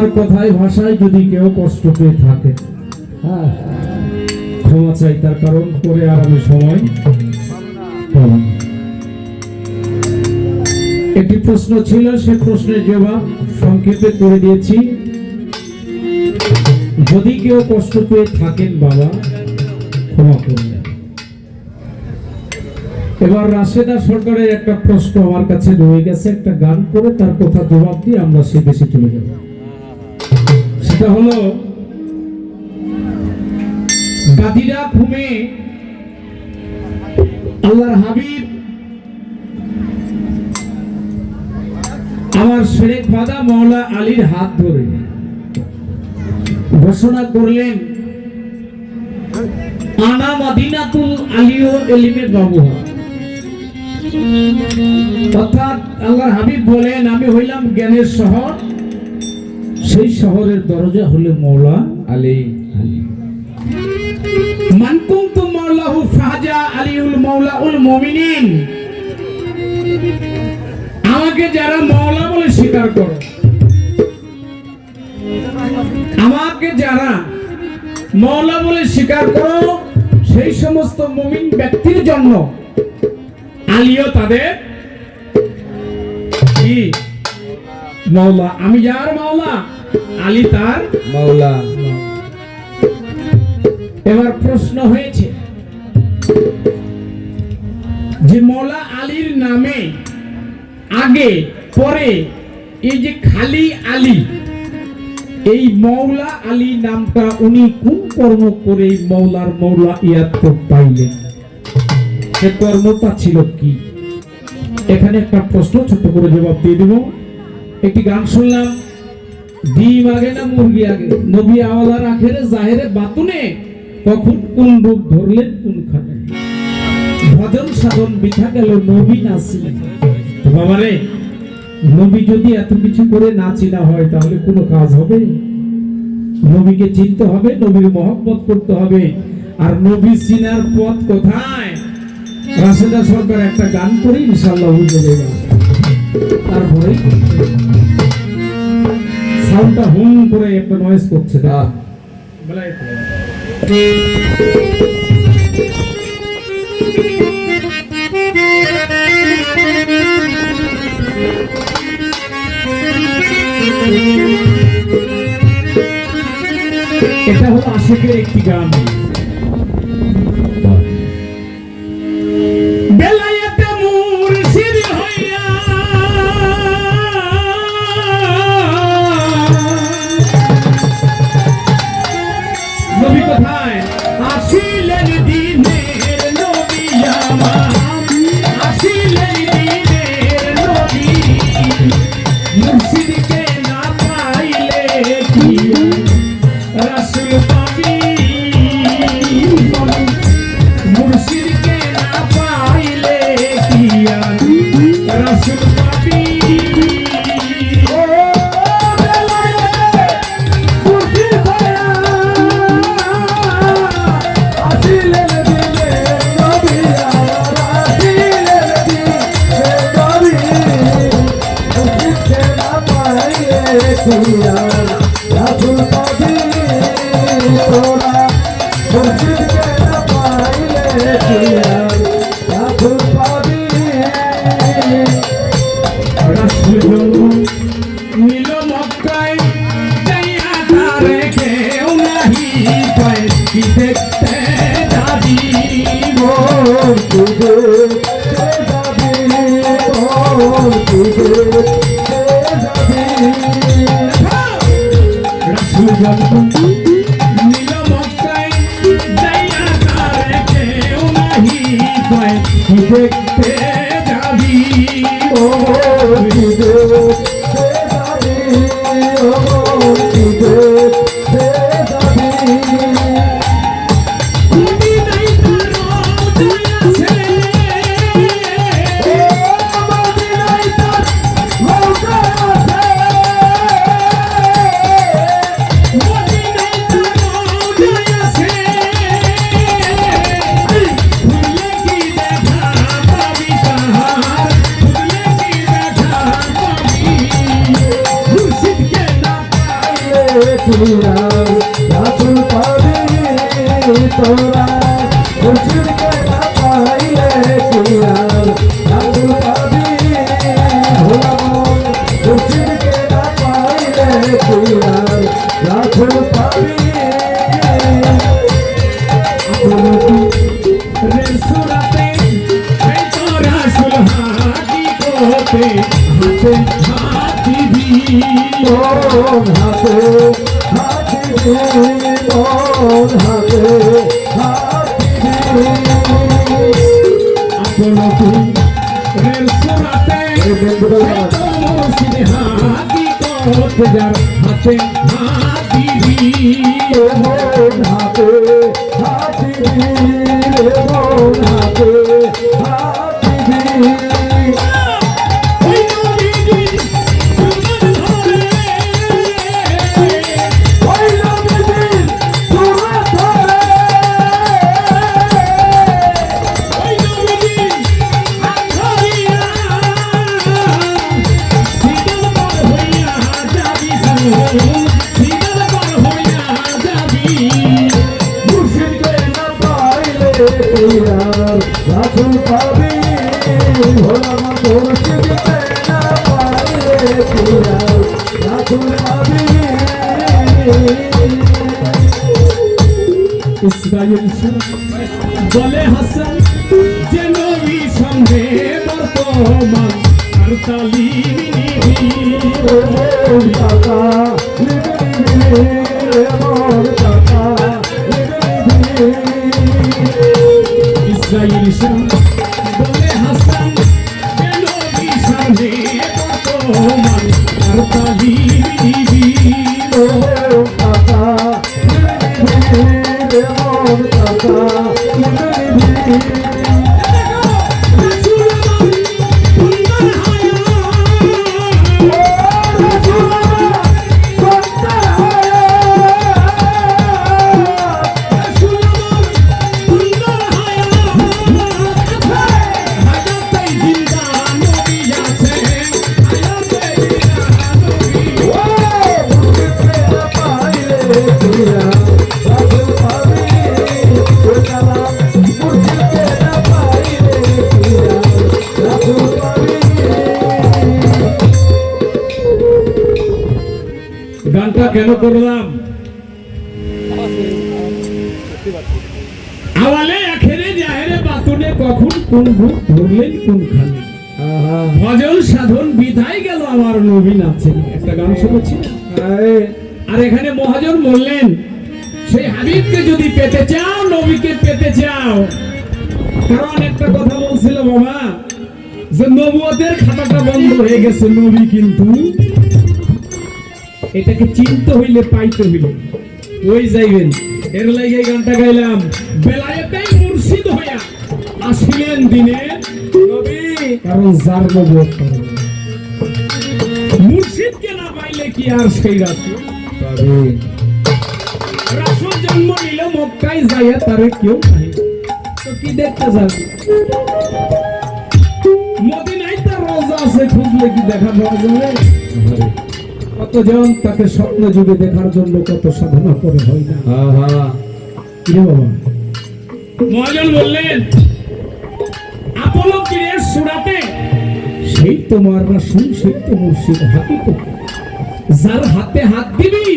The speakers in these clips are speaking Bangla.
আমার কথায় ভাষায় যদি কেউ কষ্ট পেয়ে থাকে, হ্যাঁ, ক্ষমা চাই, তার কারণ করে আর আমি সময় পাব না। একটি প্রশ্ন ছিল, সে প্রশ্নের জবাব সংক্ষেপে করে দিয়েছি। যদি কেউ কষ্ট পেয়ে থাকেন বাবা, ক্ষমা করুন। এবার রাশেদা সরকারের একটা প্রশ্ন আমার কাছে রয়ে গেছে, একটা গান করে তার কথা জবাব দিয়ে আমরা সে দেশে চলে যাব। সেটা হলো, গাদিরা ঘুমে আল্লাহর হাবিব আমার শেরে খাদা মাওলা আলীর হাত ধরে ঘোষণা করলেন, আনা মাদিনাতুল আলিও এলিমে বাবুহা। অর্থাৎ আল্লাহর হাবিব বলেন, আমি হইলাম জ্ঞানের শহর, সেই শহরের দরজা হলো মাওলা আলী। মান কুনতু মাওলাহু ফাজা আলিউল মাওলাউল মুমিনিন। আমাকে যারা মাওলা বলে স্বীকার করে, আমাকে যারা মাওলা বলে স্বীকার করো, সেই সমস্ত মুমিন ব্যক্তির জন্য আলীও তাদের কি মাওলা। আমি যার মাওলা, আলী তার মাওলা। এবার প্রশ্ন হয়েছে যে মাওলা আলীর নামে আগে পরে এই যে খালি আলী, এই মাওলা আলী নামটা উনি কোন কর্ম করে মাওলার মাওলা ইয়াত পাইলেন? সে কর্মটা ছিল কি? এখানে একটা প্রশ্ন ছোট করে জবাব দিয়ে দেব। একটি গান শুনলাম, ডিম আগে না মুরগি আগে? নবী আওয়ালার আখেরে জাহেরে বাতুনে, কখন কোন রূপ ধরলেন কোন খানে? ভজন সাধন বিথা গেল নবী নাচি। বাবারে, নবী যদি এত কিছু করে না চিনা হয় তাহলে কোনো কাজ হবে? নবীকে চিনতে হবে, নবীর মহব্বত করতে হবে। আর নবী চিনার পথ কোথায়? রাশেদা সরকার একটা গান করে ইনশাআল্লাহ বুঝে যাবে। তারপরে সাউন্ডটা হুম করে একটা নয়েজ করছে। এটা হলো আশিকের একটি গান। বেলায়েতে মুর্শিদ হইয়া নবী কোথায় আসিলেন? দিনের নবী আমার, আসিলেন দিনের নবী। মুর্শিদকে না পাইলে কি রাসূল পাবি? মুর্শিদকে না পাইলে কি রাসূল পাবি? ও বেলায়েতে মুর্শিদ হইয়া আসিলেন দিনের নবী আমার, আসিলেন দিনের নবী। মুর্শিদকে না পাইলে কি রাসূল পাবি? তোরা মুর্শিদকে না পাইলে কি রাসূল পাবি? রাসূল নীল মক্কায় যাইয়া তারে কেউ নাহি পায়, কি দেখতে যাবি গো? তুই দেখতে যাবি গো, তুই দেখতে যাবি। রাসূল নীল মক্কায় যাইয়া তারে কেউ নাহি পায়, কি দেখতে যাবি ও? কি দেখতে যাবি ও? কি দেখতে যাবি? তুমি নাই তার রওজায় আছে, মদিনায় তার রওজা আছে। কিয়ার রাসূল পাবি তোরা মুর্শিদকে না পাইলে কিয়ার রাসূল পাবি ভোলামন মুর্শিদকে না পাইলে কিয়ার রাসূল পাবি সুরাতে এই তো রাসূল হাতি কোতে হাতে হাত দিবি মন হাতে হাত দিবি মন হাতে হাত দিবি আপন তুই সুরাতে এই তো মুর্শিদ হাতি কোতে যার হাতে হাত দিবি মন হাতে হাত দিবি মন হাতে হাত দিবি ওই নবীজি সুমন ধরে ওই নবীজির সুরত ধরে ওই নবীজি হাত ধরিয়া সিগল পার হইয়া যাবি সিগল পার হইয়া যাবি মুর্শিদকে না পাইলে কিয়ার রাসূল পাবি ভোলামন মুর্শিদকে না পাইলে কিয়ার রাসূল পাবি ইসরাইল বলে হাসান যে নবী সঙ্গে বর্তমান আর তালিম নিবি মন টাকা লিখবি মন টাকা লিখবি ইসরাইল বলে হাসান যে নবী সঙ্গে বর্তমান আর তালিম নিবি মন টাকা লিখবি মন টাকা লিখবি গানটা কেন করলাম আওয়ালে আখেরে জাহেরে বাতুনে কখন কোন ভূত ধরলেন কোন খানে ভজন সাধন বিধায় গেল আমার নবীন আছেন একটা গান শুনেছি আর এখানে মহাজন বললেন সেই হাবিবকে যদি পেতে চাও নবীকে পেতে চাও কারণ একটা কথা বলছিল বাবা যে নবুয়তের খাতাটা বন্ধ হয়ে গেছে নবী কিন্তু এটাকে চিনতে হইলে পাইতে হইলে ওই যাইবেন এর লাগে এই গানটা গাইলাম বেলায়েতে মুর্শিদ হইয়া আসিলেন দিনে নবী কারণ যার নবুয়ত মুর্শিদকে না পাইলে কি আর সেই রাসূল পাবে রাসূল জন্ম নিল মক্কায় যাইয়া তারে কেউ পাই তো কি দেখতে যাবে মদিনায় তার রওজা আছে খুঁজলে কি দেখা পাওয়া যাবে কতজন তাকে স্বপ্ন যুগে দেখার জন্য কত সাধনা করে হয় না কি রে বাবা মহাজন বললেন আপলো পীরের সুরাতে সেই তোমার রাসূল সেই তো মুর্শিদ হাকিকত যার হাতে হাত দিবি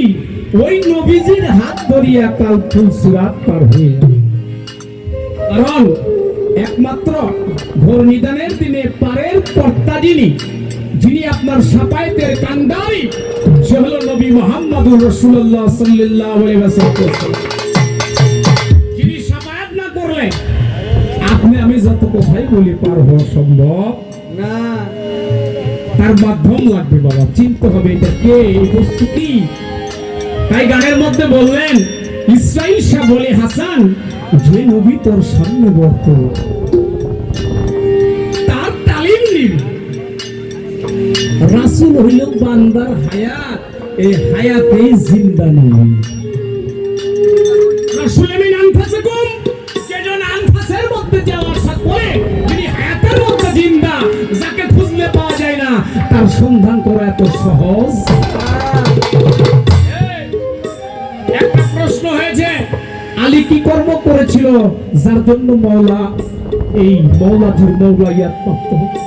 ওই নবীজির হাত ধরিয়া কাল ফুল সুরাত পার হয়ে যাবে কারণ একমাত্র ঘোর নিদানের দিনে পারের কর্তা যিনি আপনার সাফায়েতের কান্ডারি সে হলো নবী মুহাম্মদুর রাসূলুল্লাহ সাল্লাল্লাহু আলাইহি ওয়াসাল্লাম যিনি সাফায়েত না করলে আপনি আমি যত কথাই বলি পার হওয়া সম্ভব না তার মাধ্যম লাগবে বাবা চিনতে হবে এটা কে এই বস্তু কি তাই গানের মধ্যে বললেন ইসরাইল শাহ বলে হাসান যে নবী তোর সামনে বর্তমান তার তালিম নিবি রাসূল হইল বান্দার হায়াত এই হায়াতে জিন্দা নবী রাসূল মিন আনফাসিকুম যেজন আনফাসের মধ্যে যে আশা করে যিনি হায়াতের মধ্যে জিন্দা যাকে খুঁজলে পাওয়া যায় না তার সন্ধান করা এত সহজ আলী কি কর্ম করেছিল যার জন্য মওলা এই মওলাজির মওলাইয়াত প্রাপ্ত হয়েছে?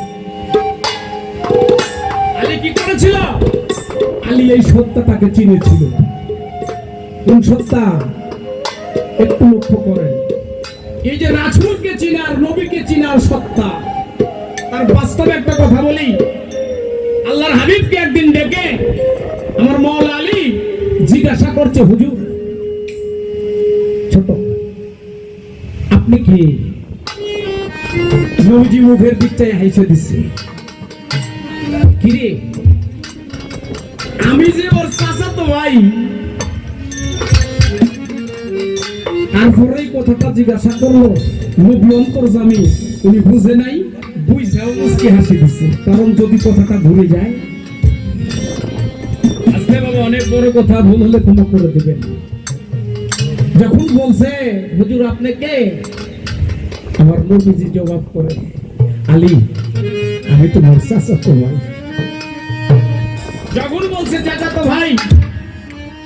আলী কি করেছিল? আলী এই সত্তাটাকে চিনেছিল। কোন সত্তা? একটু লক্ষ্য করেন, এই যে রাসূলকে চিনার, নবীকে চিনার সত্তা, তার বাস্তবে একটা কথা বলি। আল্লাহর হাবিবকে একদিন ডেকে আমার মওলা আলী জিজ্ঞাসা করছে, হুজুর ছোট আপনি কি? নবীজি মুখের দিকটাই হাইছে দিচ্ছে, কিরে আমি যে ওর চাচাতো ভাই। তারপরে কথাটা জিজ্ঞাসা করলো, নবী অন্তর্যামী, উনি বুঝে নাই, বুঝাও মুচকি হাসি দিচ্ছে, কারণ যদি কথাটা ঘুরে যায়। আজকে বাবা অনেক বড় কথা, ভুল হলে ক্ষমা করে দেবেন। যখন বলছে হুজুর আপনি কে, আমার নবীজি জবাব করে, আলী আমি তোমার চাচাতো ভাই। যখন বলছে চাচাতো ভাই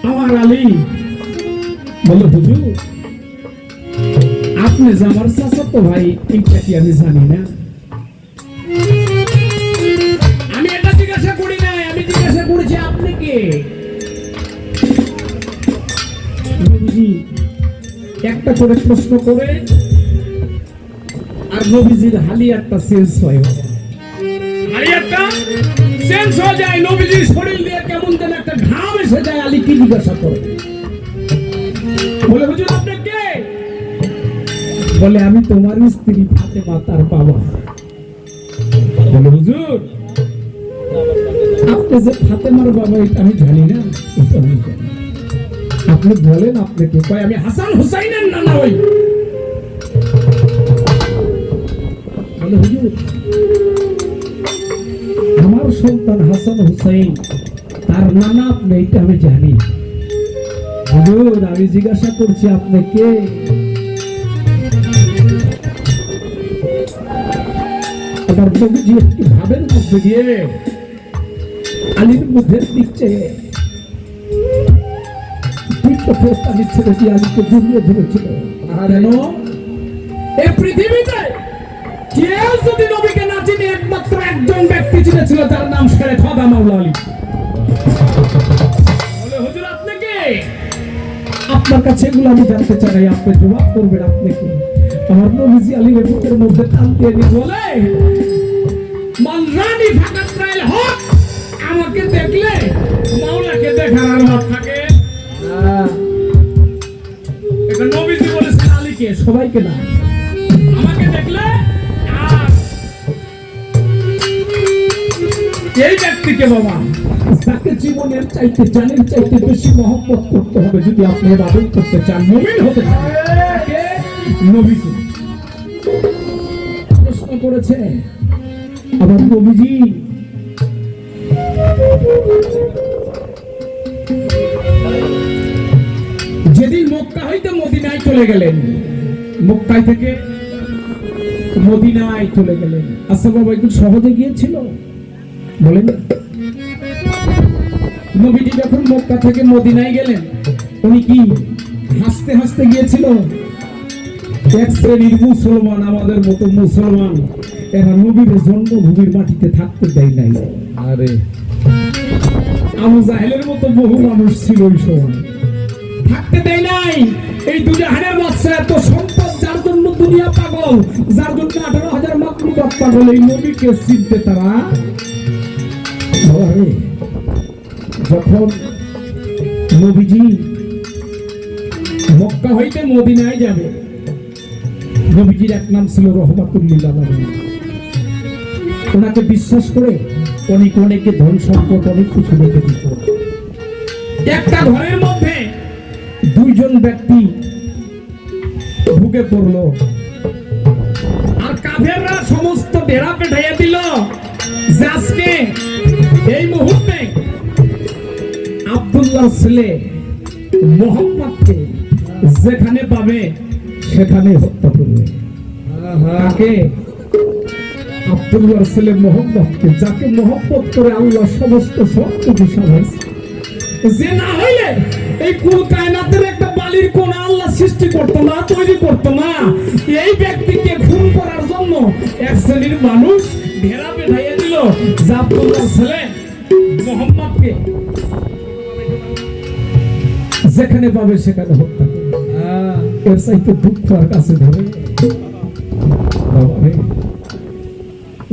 আমার আলী, বলে হুজুর আপনি যে আমার চাচাতো ভাই এইটা কি আমি জানি না? আমি এটা জিজ্ঞাসা করি নাই, আমি জিজ্ঞাসা করেছি আপনি কে? নবীজি একটা করে প্রশ্ন করে আর নবীজির হালিয়াটা চেঞ্জ হয়, হালিয়াটা চেঞ্জ হয়ে যায়, নবীজির শরীর দিয়ে কেমন যেন একটা ঘাম এসে যায়। আলী কি জিজ্ঞাসা করে, বলে হুজুর আপনি কে? বলে আমি তোমার স্ত্রী ফাতেমা, তার বাবা। বলে হুজুর আপনি যে ফাতেমার বাবা এটা আমি জানি না, এটা আমি জানি। আপনি বলেন আপনি কে? কয় আমি হাসান হুসাইনের নানা হই। বলে হুজুর আমার সন্তান হাসান হুসাইন, তার নানা আপনি, এটা আমি জানি। হুজুর আমি জিজ্ঞাসা করছি আপনি কে? আবার নবীজি একটু ভাবের মধ্যে গিয়ে আলীর মুখের দিক চেয়ে দুই চোখের পানি ছেড়ে দিয়ে আলীকে জড়িয়ে ধরেছিল। কেন? এই পৃথিবীতে কেউ যদি নবীকে না চিনে, একমাত্র একজন ব্যক্তি চিনেছিল, তার নাম শেরে খোদা মাওলা আলী। বলে হুজুর আপনি কে? আপনার কাছে এগুলো আমি জানতে চাই, আপনি জবাব করবেন আপনি কে? আমার নবীজি আলীর বুকের মধ্যে টান দিয়ে বলে, মানরানি ফাকাত রাইল হক, আমাকে দেখলে মাওলাকে দেখার আলাদা থাকে। এটা নবীজি বলেছেন আলীকে, সবাইকে না, আমাকে দেখলে। আর এই ব্যক্তিকে বাবা যাকে জীবনের চাইতে জানের চাইতে বেশি মহব্বত করতে হবে যদি আপনি ইবাদত করতে চান, মুমিন হতে চান, নবীকে প্রশ্ন করেছে। আবার নবীজি যেদিন মক্কা হইতে মদিনায় চলে গেলেন, মক্কায় থেকে মদিনায় চলে গেলেন। আচ্ছা বাবা একটু সহজে গিয়েছিল বলেন? নবীজি যখন মক্কা থেকে মদিনায় গেলেন, উনি কি হাসতে হাসতে গিয়েছিল? এক শ্রেণীর মুসলমান, আমাদের মতো মুসলমান, এরা নবীর জন্মভূমির মাটিতে থাকতে দেয় নাই। আরে আবু জাহেলের মতো বহু মানুষ ছিল ওই সময়, থাকতে দেয় নাই। এই দুজাহানের বাদশা এত সম্পদ, যার জন্য দুনিয়া পাগল, যার জন্য 18,000 মাকলুকাত পাগল, এই নবীকে চিনতে তারা। যখন নবীজি মক্কা হইতে মদিনায় যাবে, নবীজির এক নাম ছিল রহমাতুল লিল আলামিন। ওনাকে বিশ্বাস করে অনেকে ধন সম্পদ অনেক কিছু রেখে দিত। একটা ঘরের মধ্যে দুইজন ব্যক্তি ঢুকে পড়লো, আর কাফেররা সমস্ত ডেরা পেঠাইয়া দিল যে আজকে এই মুহূর্তে আব্দুল্লাহ ছেলে মোহাম্মদকে যেখানে পাবে সেখানে হত্যা করবে। তাকে আব্দুল্লাহর ছেলে মোহাম্মদকে, যাকে মহব্বত করে আল্লাহ সমস্ত সব কিছু সাজাইছে, যে না হইলে এই কুল কায়নাতের একটা বালির কোণা আল্লাহ সৃষ্টি করতো না, তৈরি করতো না, এই ব্যক্তিকে খুন করার জন্য এক শ্রেণীর মানুষ ভেড়া বেঁধাইয়া দিল যা আব্দুল্লাহর ছেলে মোহাম্মদকে যেখানে পাবে সেখানে হত্যা করে। এর চাইতে দুঃখ আর কাছে ধরে বাবারে।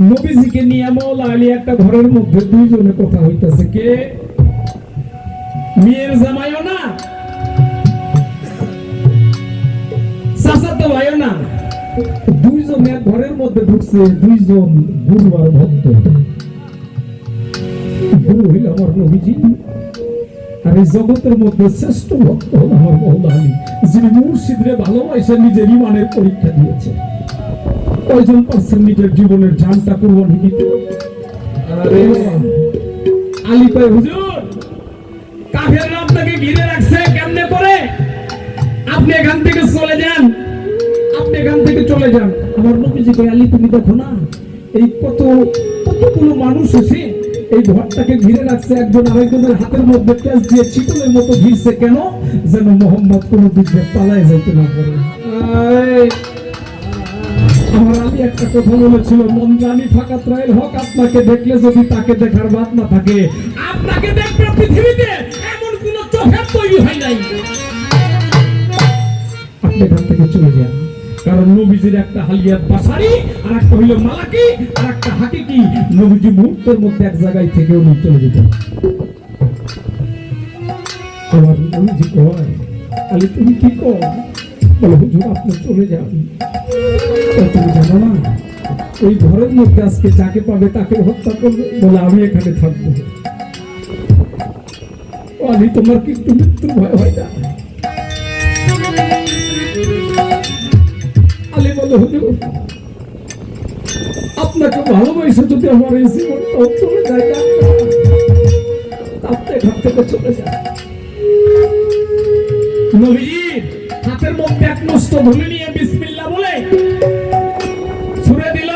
নবীজিকে নিয়ে মাওলা আলী একটা ঘরের মধ্যে দুইজনে কথা হইতাছে, কে মেয়ের জামাইও না, চাচাতো ভাইও না, দুইজন এক ঘরের মধ্যে ঢুকছে, দুইজন গুরু আর ভক্ত। গুরু হইল আমার নবীজি, আর এই জগতের মধ্যে শ্রেষ্ঠ ভক্ত হল আমার মাওলা আলী, যিনি মুর্শিদরে ভালোবাসে নিজের ইমানের পরীক্ষা দিয়েছে। কয়জন পারছেন নিজের জীবনের জানটা কুরবানি দিতে? আলী কয়, হুজুর কাফেররা আপনাকে ঘিরে রাখছে, কেমনে করে? আপনি এখান থেকে চলে যান, আপনি এখান থেকে চলে যান। আমার নবীজি কয়, আলী তুমি দেখো না এই কতগুলো মানুষ এসে এই ঘরটাকে ঘিরে রাখছে, একজন আরেকজনের হাতের মধ্যে পেঁচ দিয়ে চিকনের মতো ঘিরছে, কেন? যেন মোহাম্মদ কোনো দিকে পালায় যাইতে না পারে। আমার আলী একটা কথা বলেছিল, মন্দ্রানি ফাকাত রায়ের হক, আপনাকে দেখলে যদি তাকে দেখার বাদ না থাকে, আপনাকে দেখবে পৃথিবীতে এমন কোন চোখের তৈরি হয় নাই। আপনি এখান থেকে চলে যান, কারণ নবীজির একটা হালিয়াত বাসারি, আর একটা হইল মালাকি, আর একটা হাকিকি। নবীজি মুহূর্তের মধ্যে এক জায়গায় থেকে উনি চলে যেতেন। আমার নবীজি কয়, আলী তুমি কি কর? বলে, হুজুর আপনি চলে যান। তুমি জানো না ওই ঘরের মধ্যে আজকে যাকে পাবে তাকে হত্যা করবে, বলে আমি এখানে থাকবো। আলী তোমার কিন্তু মৃত্যুর ভয় হয় না? আলী বলে, হুজুর আপনাকে ভালোবাসে যদি আমার এই জীবনটাও চলে যায়, আপনি এখান থেকে চলে যান। নবীজির হাতের মধ্যে এক মুষ্ট ধুলি নিয়ে বিসমিল্লাহ বলে ছুঁড়ে দিল।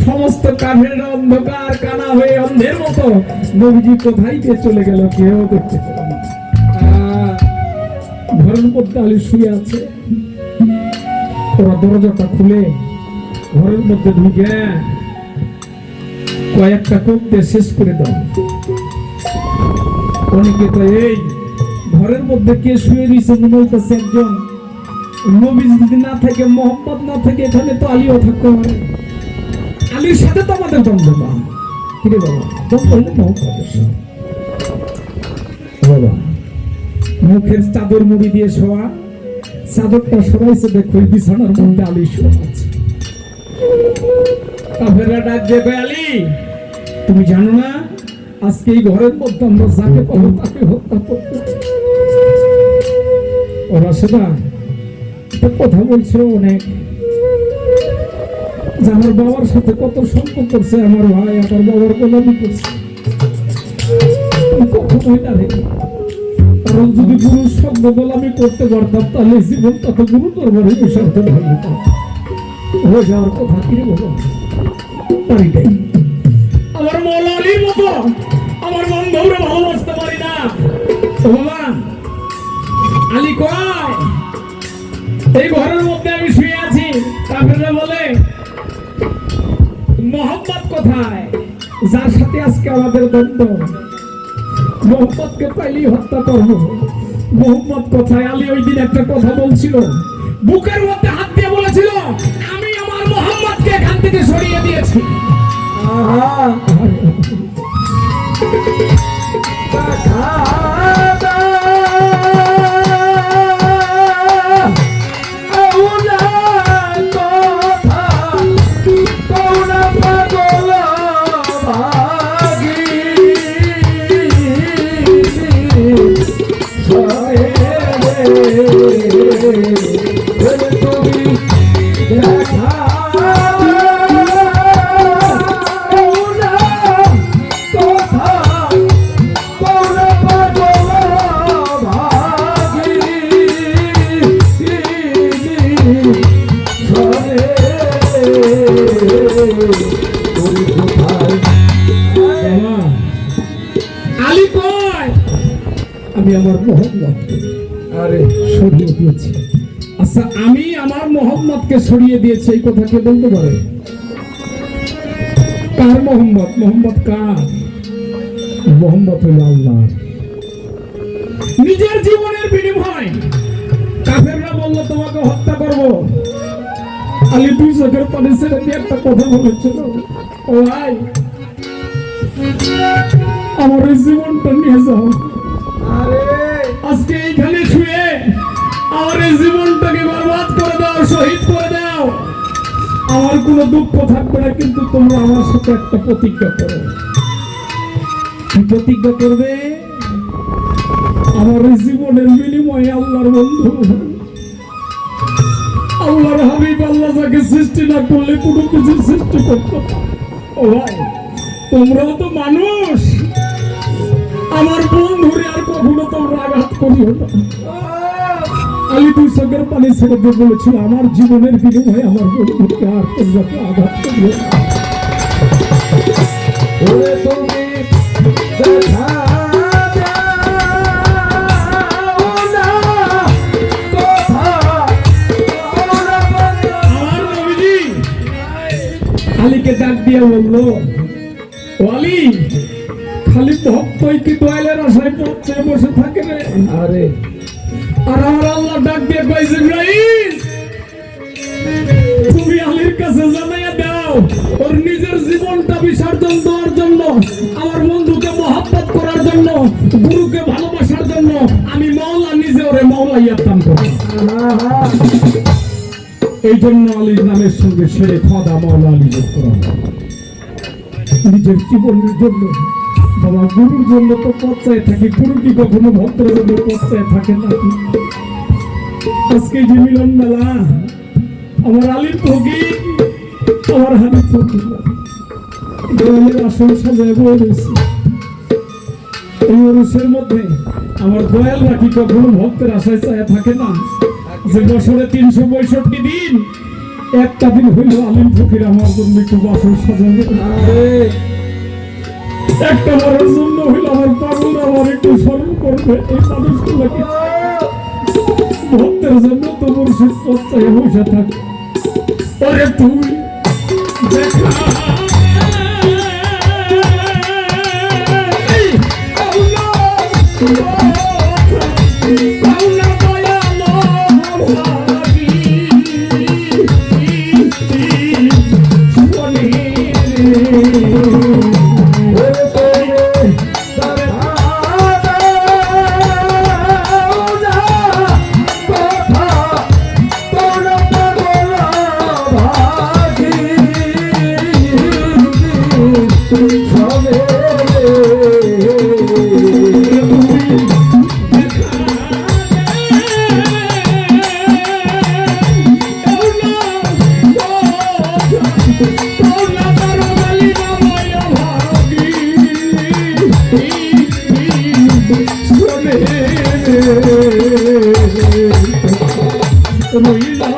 সমস্ত কাফেররা অন্ধকার কানা হয়ে অন্ধের মতো নবীজি কোথায় দিয়ে চলে গেল কেউ দেখতে পেল না। ঘরের মধ্যে আলী শুয়ে আছে, ওরা দরজাটা খুলে ঘরের মধ্যে ঢুকে কয়েকটা করতে শেষ করে দাও। অনেকে তো এই ঘরের মধ্যে কে শুয়ে দিয়েছে মনে হইতেছে একজন নবী যদি না থাকে, মোহাম্মদ না থাকে, এখানে তো আলীও থাকতে পারে। আলীর সাথে তো আমাদের দ্বন্দ্ব না, ঠিক আছে বাবা, দ্বন্দ্ব হলে মোহাম্মদের সাথে। বাবা মুখের চাদর মুড়ি দিয়ে শোয়া, চাদরটা সরাইছে, দেখো বিছানার মধ্যে আলী শোয়া আছে। কাফেররা ডাক দিয়ে কয়, আলী তুমি জানো না আজকে এই ঘরের মধ্যে আমরা যাকে পাবো তাকে হত্যা করতে। ওরা সেটা কথা বলছে অনেক, যে আমার বাবার সাথে কত সম্পর্ক করছে, আমার ভাই আমার বাবার গোলামি করছে। কখনোই না রে, কারণ যদি গুরু শব্দ গোলামি করতে পারতাম তাহলে জীবন তত গুরু দরবারে বিষার্থ হয়ে যাওয়ার কথা কিনে বলো পারিটাই। আমার মৌলা আলীর মতো আমার বন্ধুরা ভালোবাসতে পারি না। বাবা আলী কয়, এই ঘরের মধ্যে আমি শুয়ে আছি, কাফেররা বলে মোহাম্মদ কোথায়, যার সাথে আজকে আমাদের দ্বন্দ্ব? মোহাম্মদকে পাইলেই হত্যা করবো। মোহাম্মদ কোথায়? আলী ওই দিন একটা কথা বলছিল, বুকের মধ্যে হাত দিয়ে বলেছিল, আমি আমার মোহাম্মদকে এখান থেকে সরিয়ে দিয়েছি। আমি আমার মোহাম্মদকে আরে সরিয়ে দিয়েছি। আচ্ছা, আমি আমার মোহাম্মদকে সরিয়ে দিয়েছি, এই কথা কে বলতে পারে? কার মোহাম্মদ? মোহাম্মদ কার? মোহাম্মদ হলো আল্লাহ। নিজের জীবনের বিনিময় কাফেররা বললো তোমাকে হত্যা করব। আলী দুই চোখের পানি ছেড়ে দিয়ে একটা কথা বলেছিল, ও ভাই আমার এই জীবনটা নিয়ে যাও। আরে আজকে এইখানে শুয়ে আমার এই জীবনটাকে বরবাদ করে দাও, শহীদ করে দাও, আমার কোনো দুঃখ থাকবে না। কিন্তু তোমরা আমার সাথে একটা প্রতিজ্ঞা করো। কি প্রতিজ্ঞা করবে? আমার এই জীবনের বিনিময়ে আল্লাহর বন্ধু, আল্লাহর হাবিব, আল্লাহ যাকে সৃষ্টি না করলে কোনো কিছু সৃষ্টি করতো না। ও ভাই, তোমরাও তো মানুষ, আমার বন্ধুরে আর কখনো তোমরা আঘাত করিও না। আলী দুই চোখের পানি ছেড়ে দিয়ে বলেছিল, আমার জীবনের বিনিময়ে আমার বন্ধুকে আর তোমরা আঘাত করিও না। ওরে তুমি দেখা আলীকে ডাক দিয়ে বললো, ও আলী, খালি ভক্তই কি দয়ালের আশায় পৌঁছে বসে থাকে রে? আরে আর আমার আল্লাহ ডাক দিয়ে কইছে, ইব্রাহিম তুমি আলীর কাছে জানাইয়া দাও, ওর নিজের জীবনটা বিসর্জন দেওয়ার জন্য, আমার বন্ধুকে মহব্বত করার জন্য, গুরুকে ভালোবাসার জন্য আমি মাওলা নিজে ওরে মাওলা ইয়াতাম করি। এই জন্য আলীর নামের সঙ্গে সেরে খোদা মাওলা আলী যোগ করা হয়। নিজের জীবনের জন্য, বাবা গুরুর জন্য তো পচ্চায় থাকে, গুরু কি কখনো ভক্তের জন্য পচ্চায় থাকে না? আজকে যে মিলন মেলা, আমার আলীর ফকির, আমার হাবিব ফকির দেওয়ালের আসল সাজায় বয়ে রয়েছে। এই অরুষের মধ্যে আমার দয়াল রাখি কখনো ভক্তের আশায় চায় থাকে না? যে বছরে 365 দিন একটা দিন হইল আলিম ফকির আমার জন্য একটু বাসর সাজাবে, একটা বারের জন্য হইল আমার পাগল আমার একটু স্মরণ করবে। এই মানুষগুলোকে ভক্তের জন্য তো মুর্শিদ পচ্চায় বসে থাকে। ওরে তুই দেখা Oh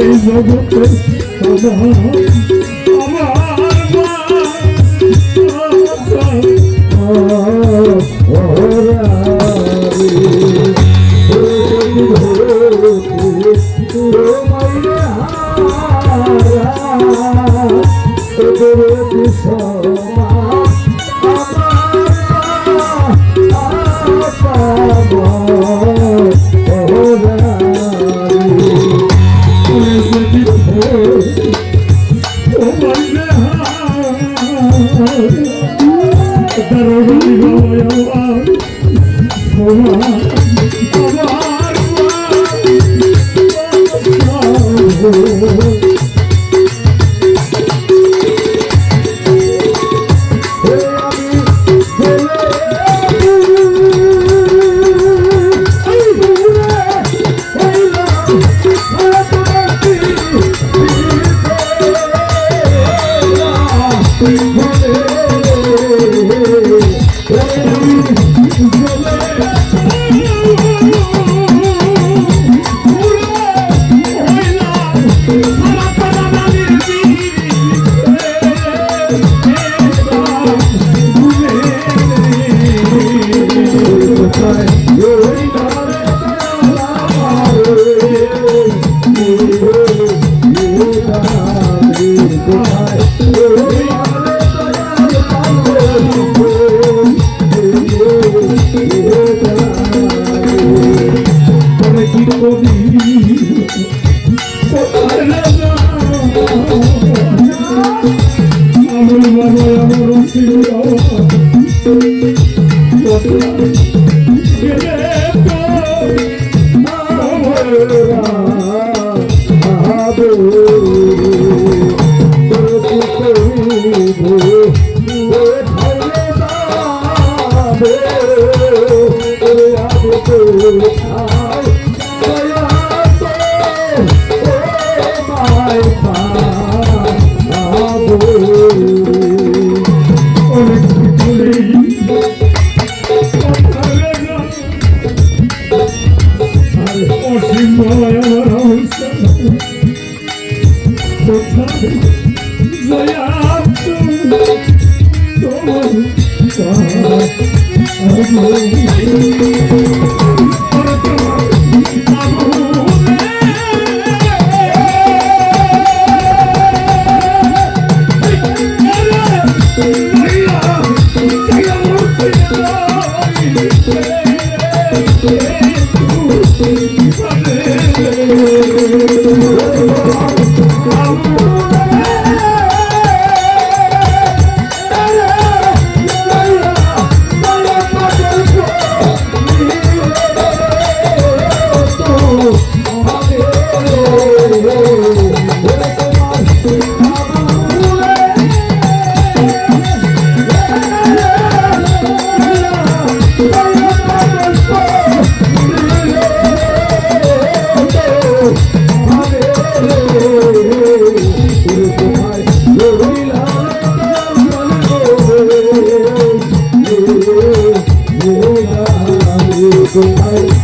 এই জগতে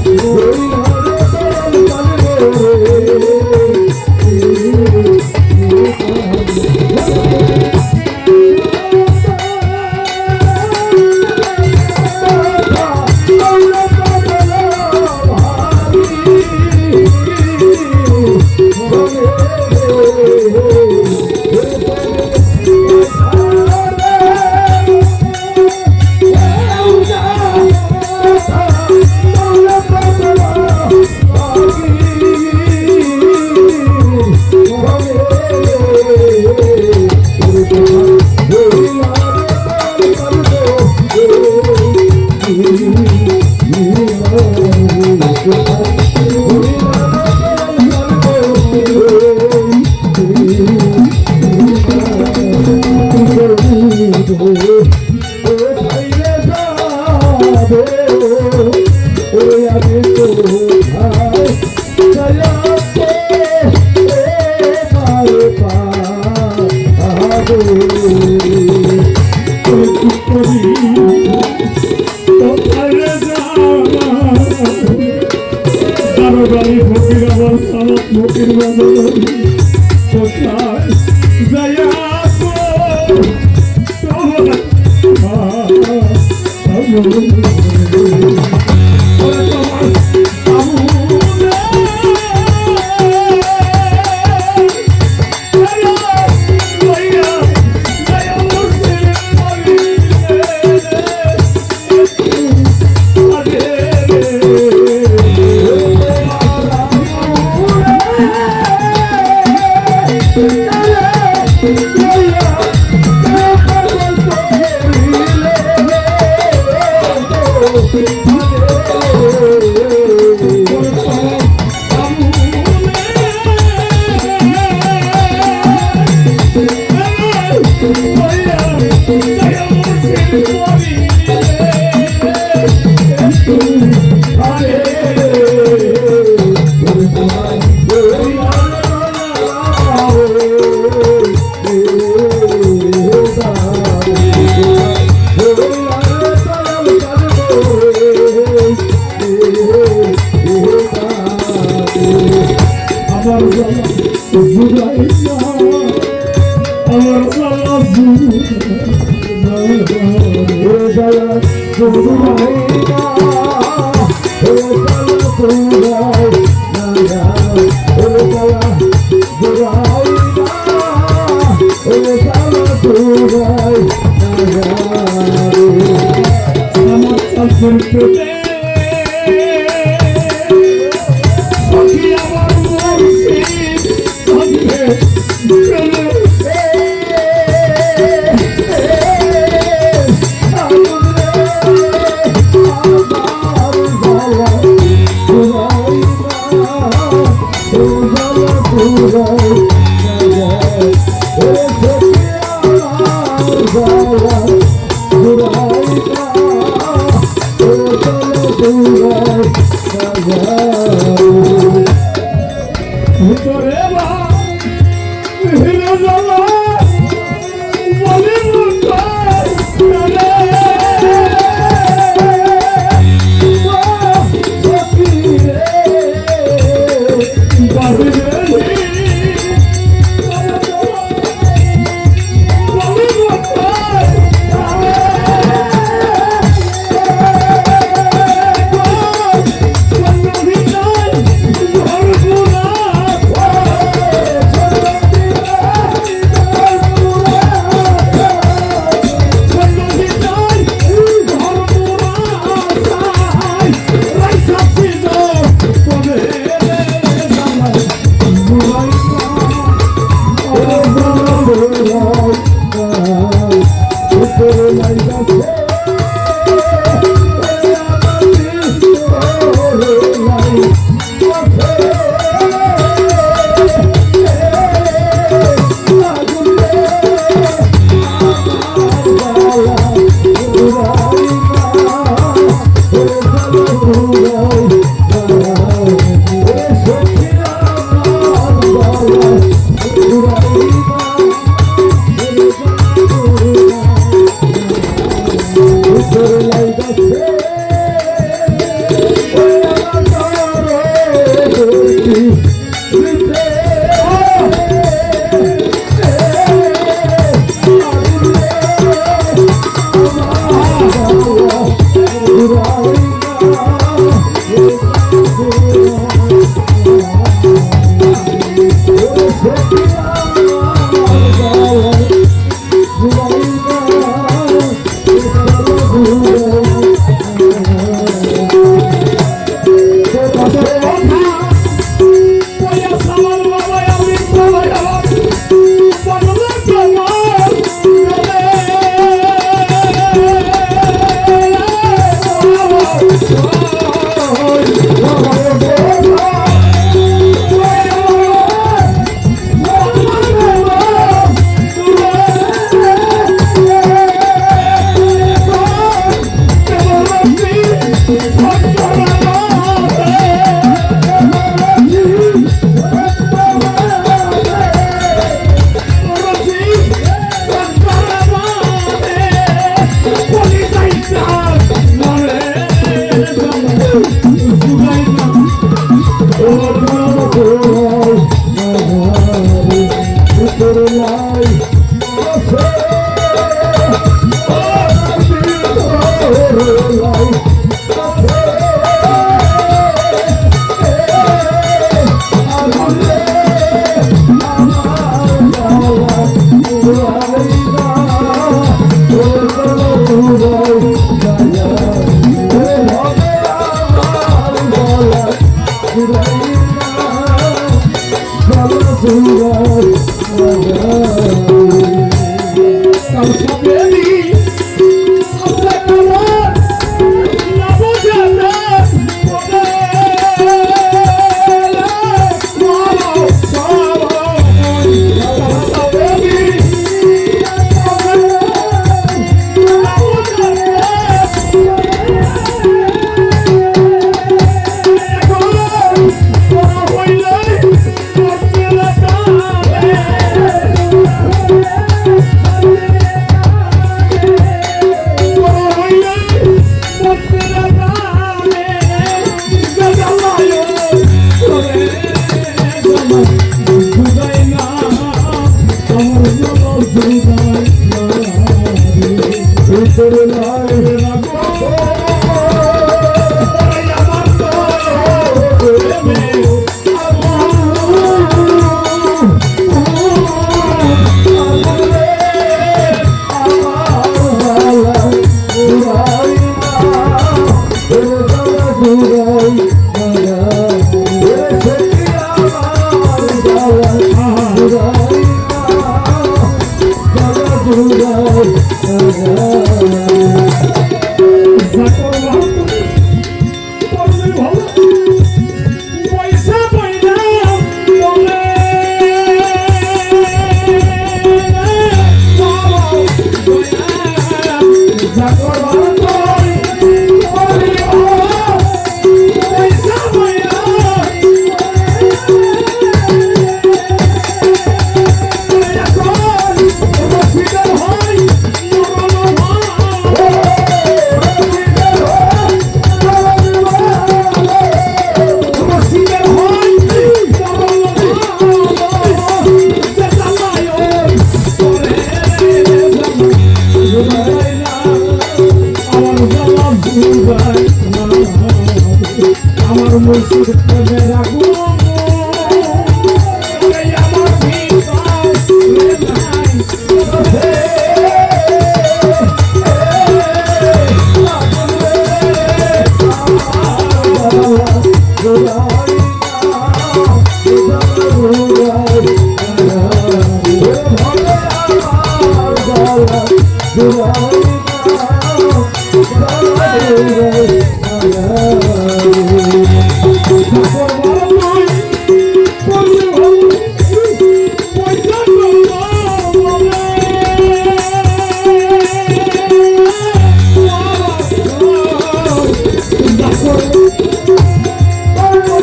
Go Oh,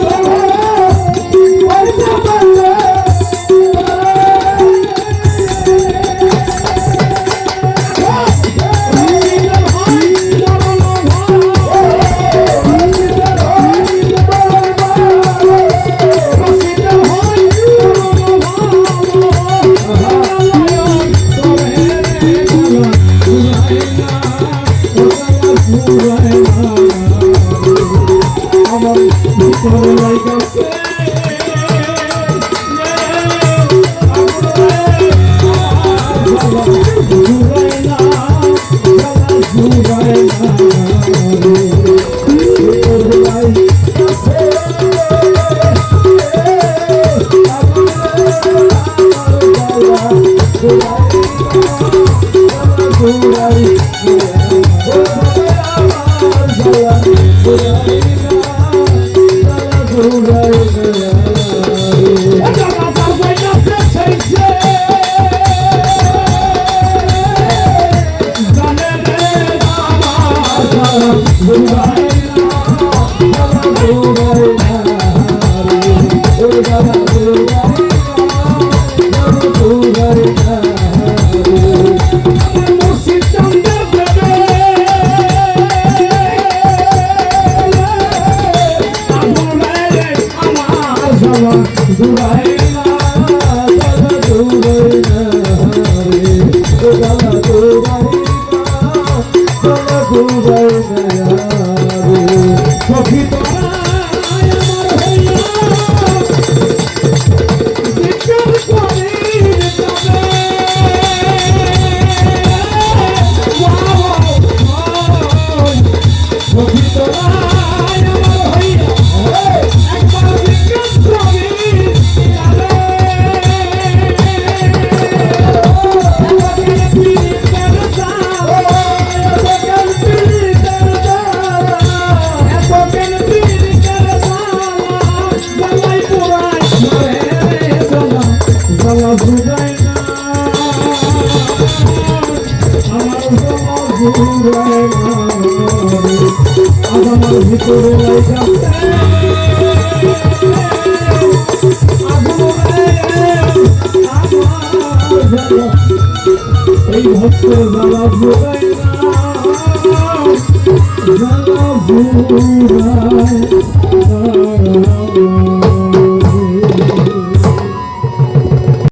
Oh, ভিতরে লাইগাছে জুড়াই না জুড়াই না আমার ভিতরে এই ভক্তের জ্বালা জোগাই না জ্বালা জোগাই